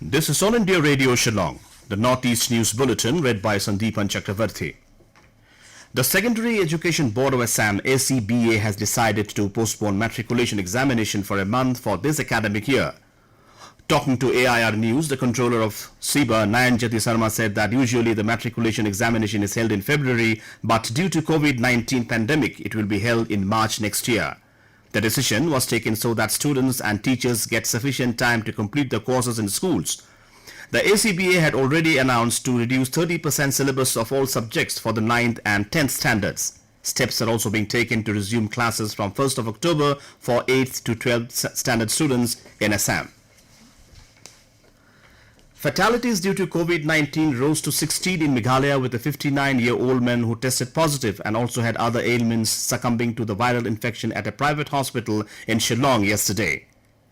This is All India Radio Shillong, the Northeast News Bulletin read by Sandeepan Chakravarti. The Secondary Education Board of Assam (SCBA) has decided to postpone matriculation examination for a month for this academic year. Talking to AIR News, the controller of SEBA, Nayan Jyoti Sarma, said that usually the matriculation examination is held in February, but due to COVID-19 pandemic, it will be held in March next year. The decision was taken so that students and teachers get sufficient time to complete the courses in schools. The ACBA had already announced to reduce 30% syllabus of all subjects for the 9th and 10th standards. Steps are also being taken to resume classes from 1st of October for 8th to 12th standard students in Assam. Fatalities due to COVID-19 rose to 16 in Meghalaya, with a 59-year-old man who tested positive and also had other ailments succumbing to the viral infection at a private hospital in Shillong yesterday.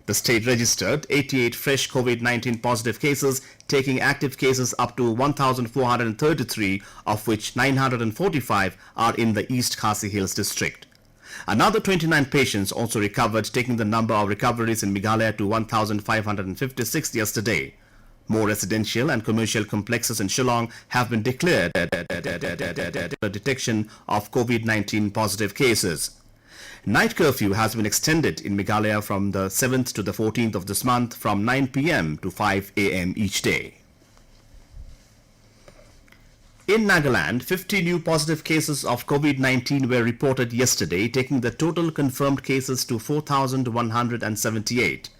The state registered 88 fresh COVID-19 positive cases, taking active cases up to 1,433, of which 945 are in the East Khasi Hills district. Another 29 patients also recovered, taking the number of recoveries in Meghalaya to 1,556 yesterday. More residential and commercial complexes in Shillong have been declared the detection of COVID-19 positive cases. Night curfew has been extended in Meghalaya from the 7th to the 14th of this month from 9 p.m. to 5 a.m. each day. In Nagaland, 50 new positive cases of COVID-19 were reported yesterday, taking the total confirmed cases to 4,178.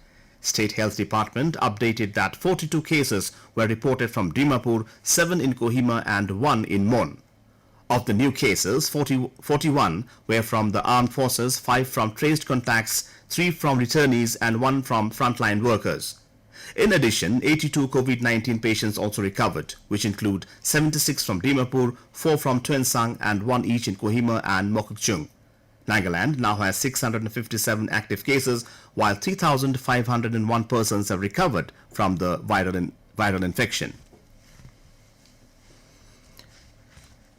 State Health Department updated that 42 cases were reported from Dimapur, 7 in Kohima and 1 in Mon. Of the new cases, 41 were from the armed forces, 5 from traced contacts, 3 from returnees and 1 from frontline workers. In addition, 82 COVID-19 patients also recovered, which include 76 from Dimapur, 4 from Tuensang and 1 each in Kohima and Mokokchung. Nagaland now has 657 active cases, while 3,501 persons have recovered from the viral infection.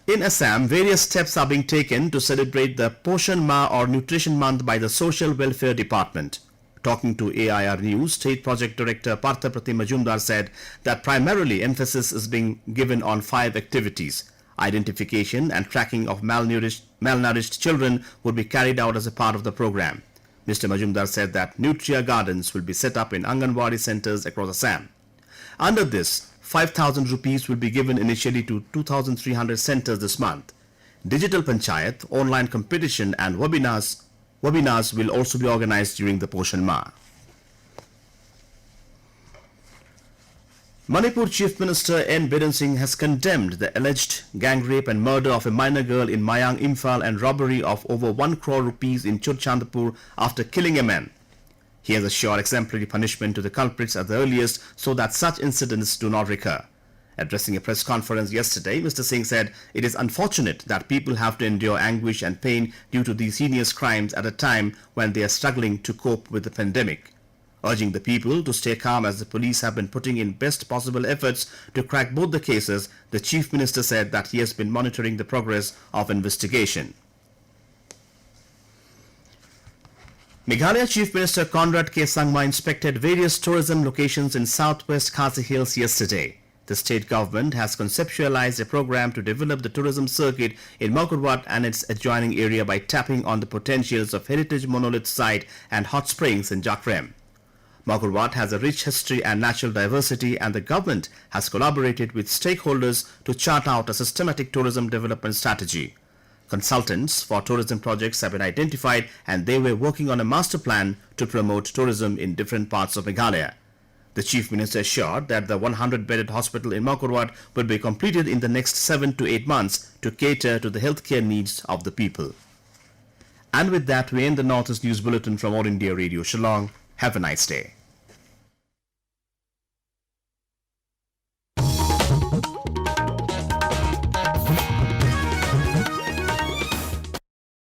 In Assam, various steps are being taken to celebrate the Poshan Ma or Nutrition Month by the Social Welfare Department. Talking to AIR News, State Project Director Partha Pratim Majumdar said that primarily emphasis is being given on 5 activities. Identification and tracking of malnourished children would be carried out as a part of the program. Mr. Majumdar said that Nutria Gardens will be set up in Anganwadi centers across Assam. Under this, 5,000 rupees will be given initially to 2,300 centers this month. Digital Panchayat, online competition and webinars will also be organized during the Poshan Ma. Manipur Chief Minister N. Biren Singh has condemned the alleged gang rape and murder of a minor girl in Mayang, Imphal and robbery of over 1 crore rupees in Churchandpur after killing a man. He has assured exemplary punishment to the culprits at the earliest so that such incidents do not recur. Addressing a press conference yesterday, Mr. Singh said it is unfortunate that people have to endure anguish and pain due to these heinous crimes at a time when they are struggling to cope with the pandemic. Urging the people to stay calm as the police have been putting in best possible efforts to crack both the cases, the Chief Minister said that he has been monitoring the progress of investigation. Meghalaya Chief Minister Conrad K. Sangma inspected various tourism locations in southwest Khasi Hills yesterday. The state government has conceptualized a program to develop the tourism circuit in Maukarwat and its adjoining area by tapping on the potentials of heritage monolith site and hot springs in Jakrem. Maukarwat has a rich history and natural diversity, and the government has collaborated with stakeholders to chart out a systematic tourism development strategy. Consultants for tourism projects have been identified, and they were working on a master plan to promote tourism in different parts of Meghalaya. The Chief Minister assured that the 100-bedded hospital in Maukarwat will be completed in the next 7 to 8 months to cater to the healthcare needs of the people. And with that, we end the Northeast News Bulletin from All India Radio Shillong. Have a nice day.